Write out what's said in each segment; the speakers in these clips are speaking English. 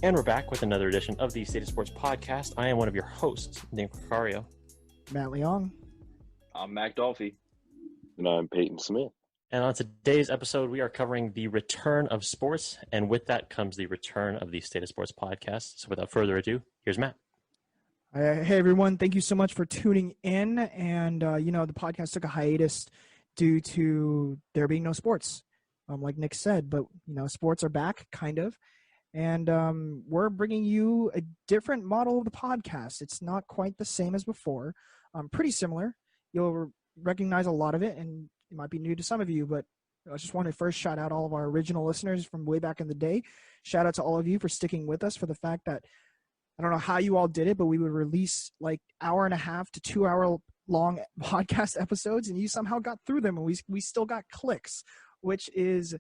And we're back with another edition of the State of Sports podcast. I am one of your hosts, Nick Ricario. Matt Leong. I'm Mac Dolphy. And I'm Peyton Smith. And on today's episode, we are covering the return of sports, and with that comes the return of the State of Sports podcast. So without further ado, here's Matt. Hey, everyone. Thank you so much for tuning in. And, the podcast took a hiatus due to there being no sports, like Nick said. But, sports are back, kind of. And we're bringing you a different model of the podcast. It's not quite the same as before. Pretty similar. You'll recognize a lot of it, and it might be new to some of you, but I just want to first shout out all of our original listeners from way back in the day. Shout out to all of you for sticking with us, for the fact that I don't know how you all did it, but we would release like 1.5 to 2 hour long podcast episodes, and you somehow got through them, and we still got clicks, which is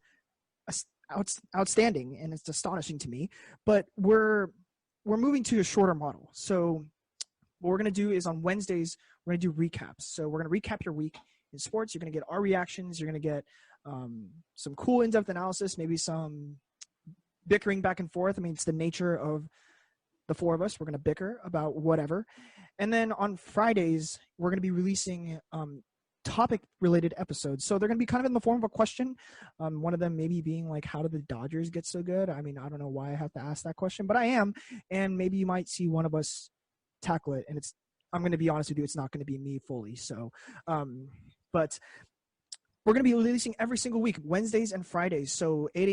outstanding, and it's astonishing to me. But we're moving to a shorter model. So what we're going to do is on Wednesdays, we're going to do recaps. So we're going to recap your week in sports. You're going to get our reactions. You're going to get some cool in-depth analysis, maybe some bickering back and forth. I mean, it's the nature of the four of us. We're going to bicker about whatever. And then on Fridays, we're going to be releasing topic-related episodes. So they're going to be kind of in the form of a question. One of them maybe being like, how did the Dodgers get so good? I mean, I don't know why I have to ask that question, but I am. And maybe you might see one of us tackle it. And I'm going to be honest with you, it's not going to be me fully. So, but we're going to be releasing every single week, Wednesdays and Fridays. So 8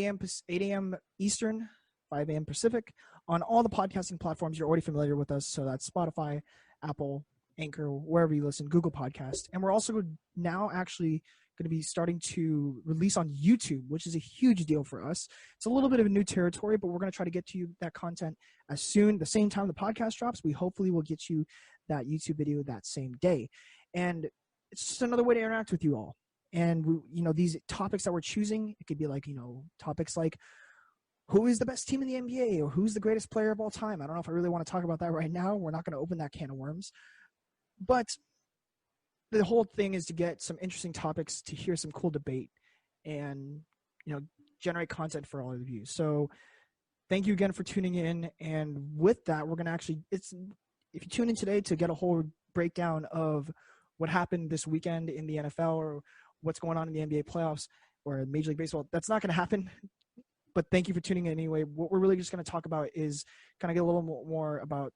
a.m. Eastern, 5 a.m. Pacific, on all the podcasting platforms. You're already familiar with us. So that's Spotify, Apple, Anchor, wherever you listen, Google Podcast. And we're also now actually going to be starting to release on YouTube, which is a huge deal for us. It's a little bit of a new territory, but we're going to try to get to you that content as soon, the same time the podcast drops. We hopefully will get you that YouTube video that same day. And it's just another way to interact with you all. And these topics that we're choosing, it could be like, topics like, who is the best team in the NBA, or who's the greatest player of all time? I don't know if I really want to talk about that right now. We're not going to open that can of worms. But the whole thing is to get some interesting topics, to hear some cool debate, and, generate content for all of you. So thank you again for tuning in. And with that, we're going to actually, if you tune in today to get a whole breakdown of what happened this weekend in the NFL, or what's going on in the NBA playoffs or Major League Baseball, that's not going to happen. But thank you for tuning in anyway. What we're really just going to talk about is kind of get a little more about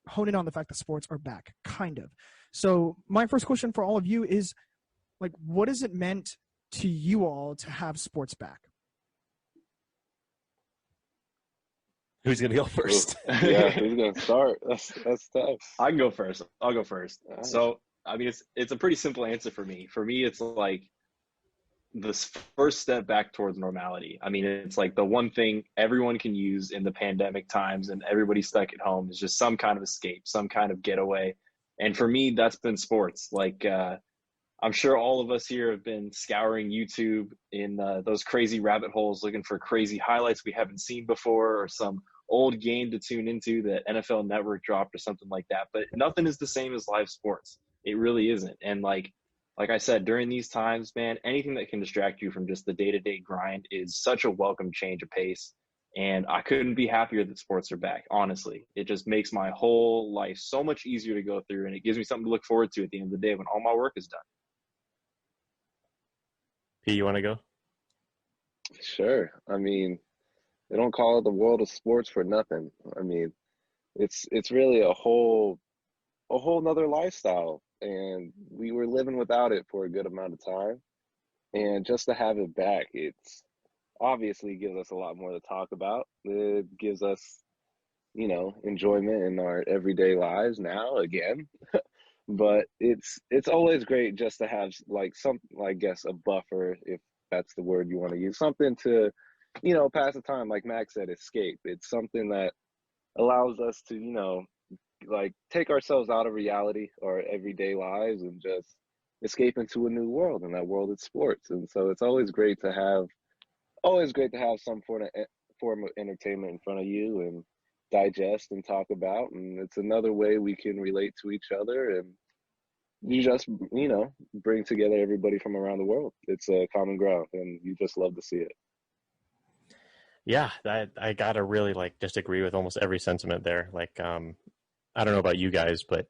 hone in on the fact that sports are back, kind of. So my first question for all of you is, like, what has it meant to you all to have sports back? Who's going to go first? Yeah, who's going to start? That's tough. I can go first. I'll go first. All right. So, I mean, it's a pretty simple answer for me. For me, it's like this first step back towards normality. I mean, it's like the one thing everyone can use in the pandemic times, and everybody's stuck at home, is just some kind of escape, some kind of getaway. And for me, that's been sports. Like, I'm sure all of us here have been scouring YouTube in those crazy rabbit holes, looking for crazy highlights we haven't seen before, or some old game to tune into that NFL Network dropped or something like that. But nothing is the same as live sports. It really isn't. And like I said, during these times, man, anything that can distract you from just the day-to-day grind is such a welcome change of pace. And I couldn't be happier that sports are back, honestly. It just makes my whole life so much easier to go through, and it gives me something to look forward to at the end of the day when all my work is done. P, you want to go? Sure. I mean, they don't call it the world of sports for nothing. I mean, it's really a whole nother lifestyle, and we were living without it for a good amount of time. And just to have it back, it's obviously gives us a lot more to talk about. It gives us, enjoyment in our everyday lives now again. But it's always great just to have like I guess a buffer, if that's the word you want to use, something to, pass the time. Like Max said, escape. It's something that allows us to, like take ourselves out of reality or everyday lives and just escape into a new world, and that world is sports. And so it's always great to have some form of entertainment in front of you and digest and talk about. And it's another way we can relate to each other, and you just, bring together everybody from around the world. It's a common ground, and you just love to see it. Yeah, I gotta really like just agree with almost every sentiment there. Like, I don't know about you guys, but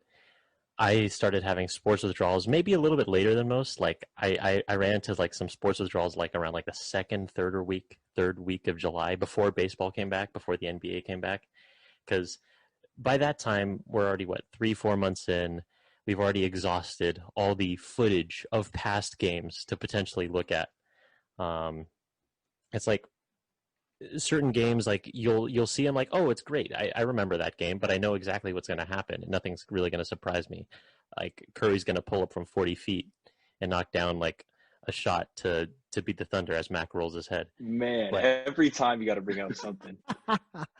I started having sports withdrawals maybe a little bit later than most. Like, I ran into like some sports withdrawals like around like the third week of July before baseball came back, before the NBA came back, because by that time we're already what 3 4 months in. We've already exhausted all the footage of past games to potentially look at. Um, it's like certain games, like you'll see them like, oh, it's great. I remember that game, but I know exactly what's going to happen. Nothing's really going to surprise me. Like Curry's going to pull up from 40 feet and knock down like a shot to beat the Thunder as Mac rolls his head. Man, But every time you got to bring up something.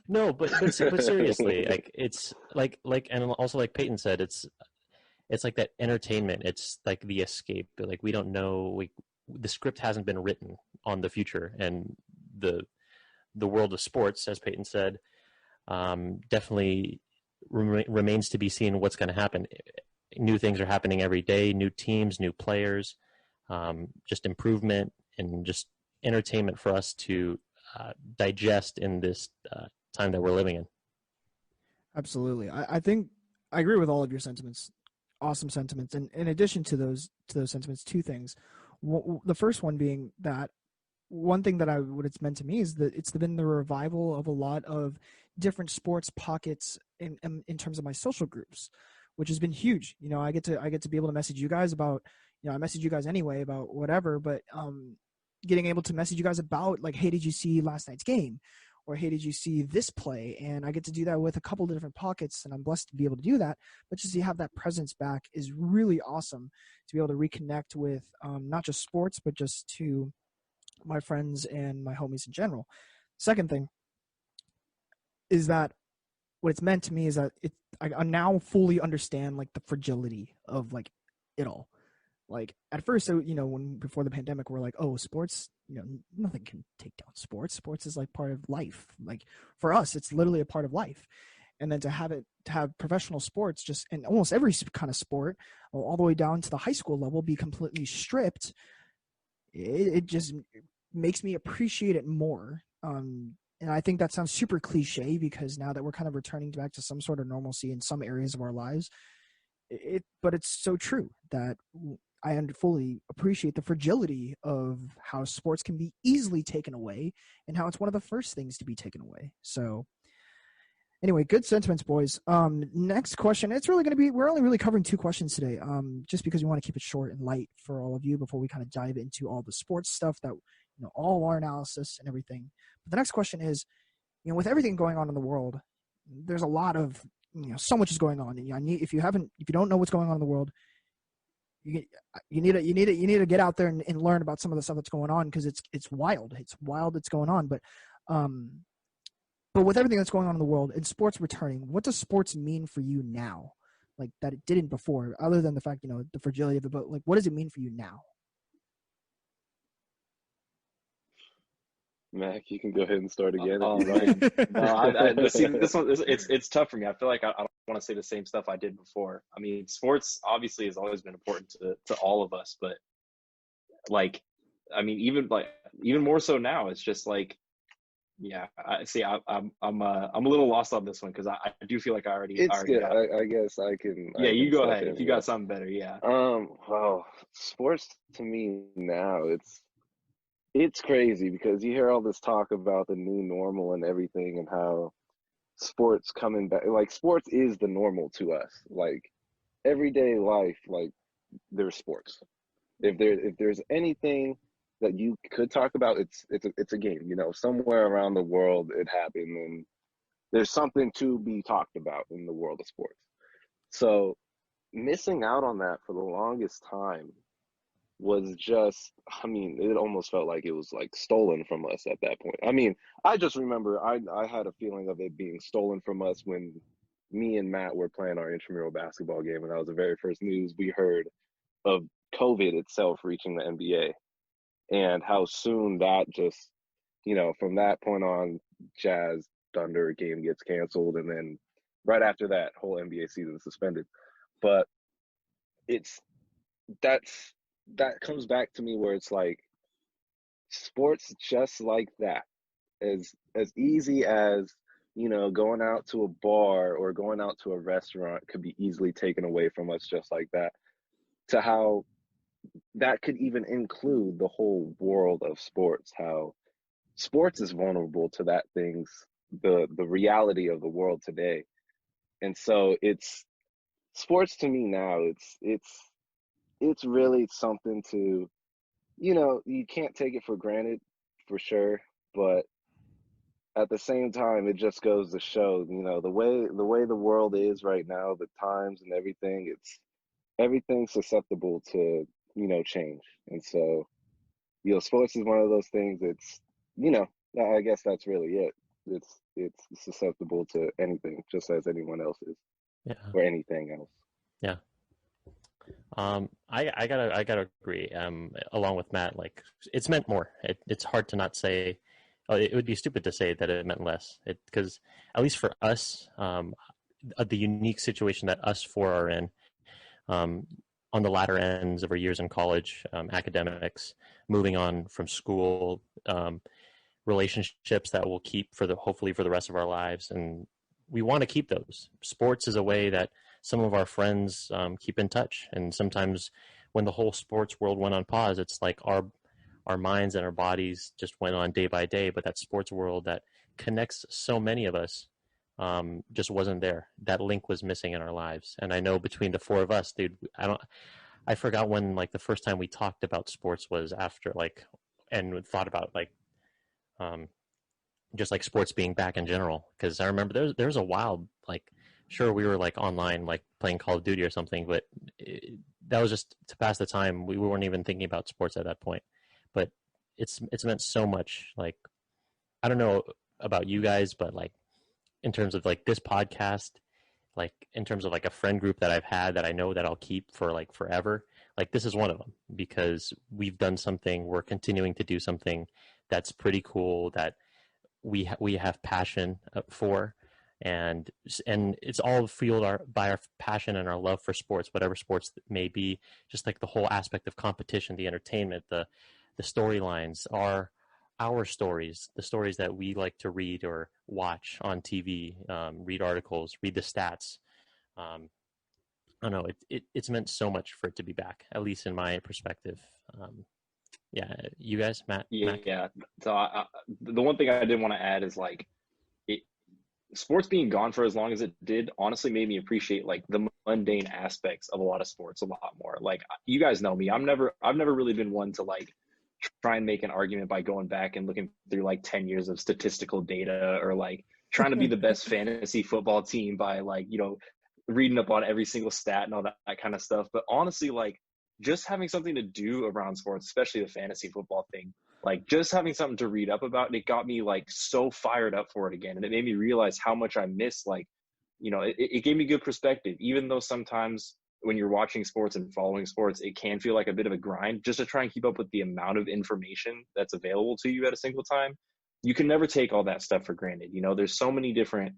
no, but seriously, like it's like and also like Peyton said, it's like that entertainment. It's like the escape. Like we don't know. The script hasn't been written on the future, and the world of sports, as Peyton said, definitely remains to be seen what's going to happen. New things are happening every day, new teams, new players, just improvement and just entertainment for us to digest in this time that we're living in. Absolutely. I think I agree with all of your sentiments. Awesome sentiments. And in addition to those sentiments, two things. The first one being that one thing that what it's meant to me is that it's been the revival of a lot of different sports pockets in terms of my social groups, which has been huge. You know, I get to be able to message you guys about, you know, I message you guys anyway about whatever, but getting able to message you guys about like, hey, did you see last night's game? Or hey, did you see this play? And I get to do that with a couple of different pockets, and I'm blessed to be able to do that. But just to have that presence back is really awesome, to be able to reconnect with not just sports, but just to my friends and my homies in general. Second thing is that what it's meant to me is that I now fully understand like the fragility of like it all. Like at first, you know, when before the pandemic, we're like, oh, sports, you know, nothing can take down sports. Sports is like part of life. Like for us, it's literally a part of life. And then to have professional sports, just in almost every kind of sport, all the way down to the high school level, be completely stripped, it just makes me appreciate it more. And I think that sounds super cliche because now that we're kind of returning back to some sort of normalcy in some areas of our lives, but it's so true that I fully appreciate the fragility of how sports can be easily taken away and how it's one of the first things to be taken away. So anyway, good sentiments, boys. Next question. It's really going to be, we're only really covering 2 questions today, just because we want to keep it short and light for all of you before we kind of dive into all the sports stuff that, you know, all our analysis and everything. But the next question is, you know, with everything going on in the world, there's a lot of, you know, so much is going on. And if you don't know what's going on in the world, you need to get out there and learn about some of the stuff that's going on, because it's wild. It's wild that's going on. But with everything that's going on in the world and sports returning, what does sports mean for you now? Like that it didn't before, other than the fact, you know, the fragility of it, but like, what does it mean for you now? Mac, you can go ahead and start again Oh if you like. man, no, see this one. It's tough for me. I feel like I don't want to say the same stuff I did before. I mean, sports obviously has always been important to all of us, but like, I mean, even more so now. It's just like, yeah. I see. I'm a little lost on this one because I do feel like I It's already good. got. I guess I can Yeah, you go step ahead if in you here. got something better. Yeah. Well, sports to me now, it's crazy because you hear all this talk about the new normal and everything and how sports coming back. Like sports is the normal to us. Like everyday life, like there's sports. If there's anything that you could talk about, it's a game. You know, somewhere around the world it happened, and there's something to be talked about in the world of sports. So missing out on that for the longest time was just, I mean, it almost felt like it was like stolen from us at that point. I mean, I just remember I had a feeling of it being stolen from us when me and Matt were playing our intramural basketball game, and that was the very first news we heard of COVID itself reaching the NBA, and how soon that just, you know, from that point on, Jazz Thunder game gets canceled, and then right after that, whole NBA season suspended. But it's that's that comes back to me where it's like sports just like that. as easy as, you know, going out to a bar or going out to a restaurant could be easily taken away from us just like that, to how that could even include the whole world of sports, how sports is vulnerable to that thing's the reality of the world today. And so it's sports to me now, it's really something to, you know, you can't take it for granted for sure, but at the same time, it just goes to show, you know, the way the world is right now, the times and everything, it's everything's susceptible to, you know, change. And so, you know, sports is one of those things. It's, you know, I guess that's really it. It's susceptible to anything, just as anyone else is, Yeah. or anything else. Yeah. I gotta agree. Along with Matt, like it's meant more. It's hard to not say. It would be stupid to say that it meant less. Because at least for us, the unique situation that us four are in, on the latter ends of our years in college, academics, moving on from school, relationships that we'll keep hopefully for the rest of our lives, and we want to keep those. Sports is a way that some of our friends keep in touch, and sometimes when the whole sports world went on pause, it's like our minds and our bodies just went on day by day, but that sports world that connects so many of us just wasn't there. That link was missing in our lives. And I know between the four of us, dude, I forgot when like the first time we talked about sports was after like, and thought about like, just like sports being back in general. Cause I remember there was a while, like, sure, we were like online, like playing Call of Duty or something, but that was just to pass the time. We weren't even thinking about sports at that point, but it's meant so much. Like, I don't know about you guys, but like in terms of like this podcast, like in terms of like a friend group that I've had that I know that I'll keep for like forever, like this is one of them, because we've done something, we're continuing to do something that's pretty cool, that we have passion for, and it's all fueled by our passion and our love for sports, whatever sports may be. Just like the whole aspect of competition, the entertainment, the storylines, our stories, the stories that we like to read or watch on TV, read articles, read the stats. I don't know. It's meant so much for it to be back, at least in my perspective. Yeah, you guys, Matt, Mac? Yeah. So the one thing I did want to add is like it, sports being gone for as long as it did honestly made me appreciate like the mundane aspects of a lot of sports a lot more. Like you guys know me, I've never really been one to like try and make an argument by going back and looking through like 10 years of statistical data, or like trying to be the best fantasy football team by like, you know, reading up on every single stat and all that kind of stuff. But honestly, like just having something to do around sports, especially the fantasy football thing, like just having something to read up about, it got me like so fired up for it again. And it made me realize how much I miss, like, you know, it gave me good perspective, even though sometimes when you're watching sports and following sports, it can feel like a bit of a grind just to try and keep up with the amount of information that's available to you at a single time. You can never take all that stuff for granted. You know, there's so many different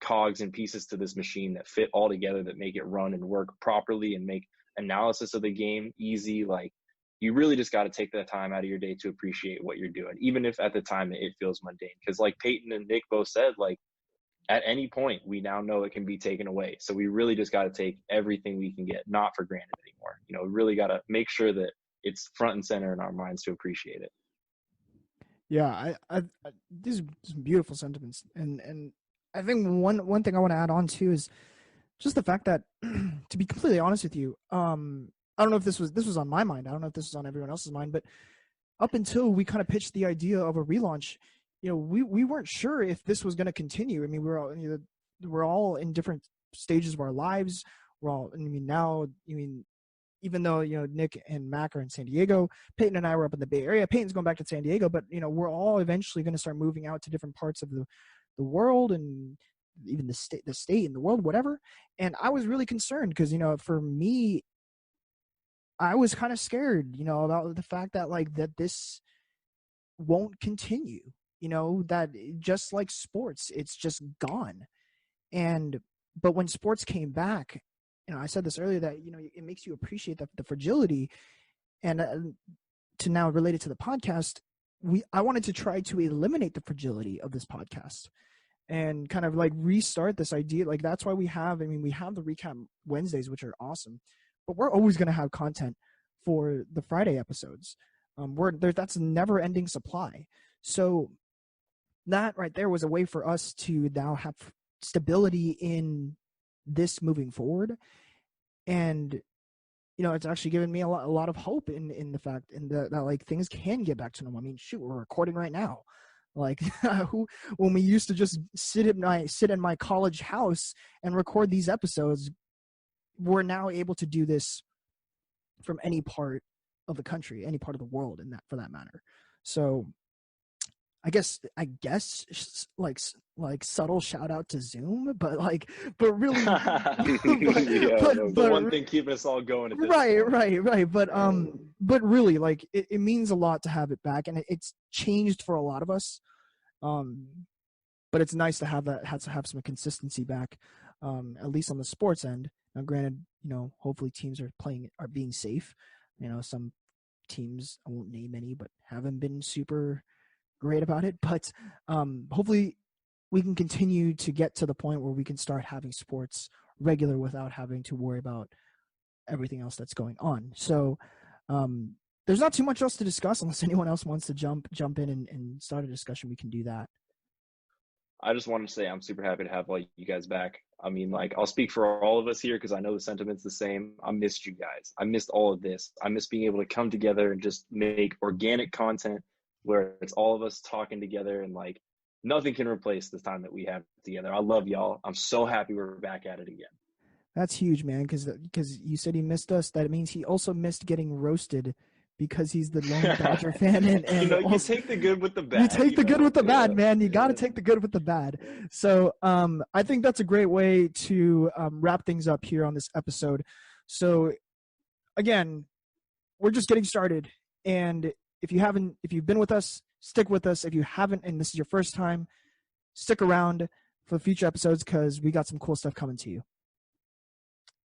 cogs and pieces to this machine that fit all together that make it run and work properly and make analysis of the game easy. Like, you really just got to take that time out of your day to appreciate what you're doing, even if at the time it feels mundane. Because like Peyton and Nick both said, like at any point we now know it can be taken away. So we really just got to take everything we can get, not for granted anymore. You know, we really got to make sure that it's front and center in our minds to appreciate it. Yeah, these are some beautiful sentiments, and I think one thing I want to add on too is just the fact that, to be completely honest with you, I don't know if this was on my mind. I don't know if this was on everyone else's mind, but up until we kind of pitched the idea of a relaunch, you know, we weren't sure if this was going to continue. I mean, we're all in different stages of our lives. We're all, I mean, now, I mean, even though, you know, Nick and Mac are in San Diego, Peyton and I were up in the Bay Area. Peyton's going back to San Diego, but, you know, we're all eventually going to start moving out to different parts of the world, and even the state and the world, whatever. And I was really concerned because, you know, for me, I was kind of scared, you know, about the fact that like that this won't continue, you know, that just like sports, it's just gone. But when sports came back, you know, I said this earlier that, you know, it makes you appreciate the fragility. And to now relate it to the podcast, I wanted to try to eliminate the fragility of this podcast and kind of like restart this idea. Like that's why we have the recap Wednesdays, which are awesome, but we're always going to have content for the Friday episodes. That's a never ending supply. So that right there was a way for us to now have stability in this moving forward. And it's actually given me a lot of hope in the fact that like things can get back to normal. I mean, shoot, we're recording right now. Like when we used to just sit in my college house and record these episodes, we're now able to do this from any part of the country, any part of the world, for that matter. So I guess like subtle shout out to Zoom, but really, the one thing keeping us all going at this right. But really, like it means a lot to have it back, and it's changed for a lot of us. But it's nice to have some consistency back, at least on the sports end. Now, granted, hopefully teams are being safe. Some teams, I won't name any, but haven't been super great about it. But hopefully we can continue to get to the point where we can start having sports regular without having to worry about everything else that's going on. So there's not too much else to discuss unless anyone else wants to jump in and start a discussion. We can do that. I just wanted to say I'm super happy to have you guys back. I mean, I'll speak for all of us here because I know the sentiment's the same. I missed you guys. I missed all of this. I miss being able to come together and just make organic content where it's all of us talking together, and nothing can replace the time that we have together. I love y'all. I'm so happy we're back at it again. That's huge, man, because you said he missed us. That means he also missed getting roasted because he's the lone Dodger fan. And you take the good with the bad. You take the good with the bad, man. You got to take the good with the bad. So I think that's a great way to wrap things up here on this episode. So again, we're just getting started. And if you've been with us, stick with us. If you haven't, and this is your first time, stick around for future episodes because we got some cool stuff coming to you.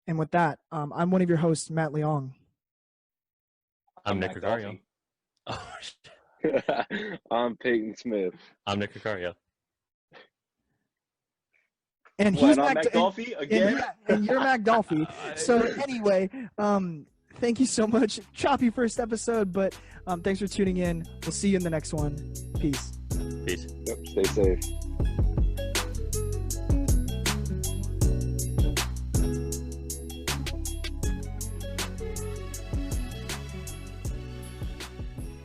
And with that, I'm one of your hosts, Matt Leong. I'm Nick Ricario. I'm Peyton Smith. I'm Nick Ricario. And he's Mac Dolphy again. And you're Mac Dolphy. So anyway, thank you so much. Choppy first episode, but thanks for tuning in. We'll see you in the next one. Peace. Peace. Yep, stay safe.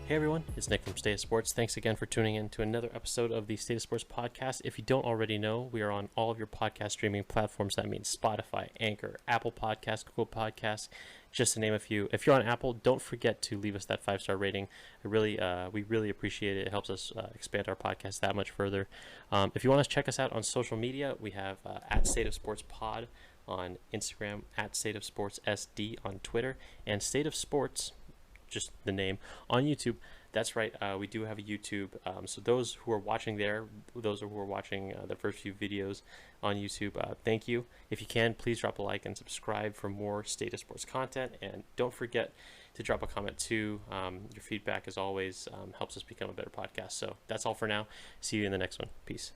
Hey everyone, it's Nick from State of Sports. Thanks again for tuning in to another episode of the State of Sports podcast. If you don't already know, we are on all of your podcast streaming platforms. That means Spotify, Anchor, Apple Podcasts, Google Podcasts, just to name a few. If you're on Apple, don't forget to leave us that 5-star rating. We really appreciate it. It helps us expand our podcast that much further. If you want to check us out on social media, we have at State of Sports Pod on Instagram, at State of Sports SD on Twitter, and State of Sports, just the name, on YouTube. That's right, we do have a YouTube. So those who are watching there, those who are watching the first few videos on YouTube, thank you. If you can, please drop a like and subscribe for more State of Sports content. And don't forget to drop a comment too. Your feedback, as always, helps us become a better podcast. So that's all for now. See you in the next one. Peace.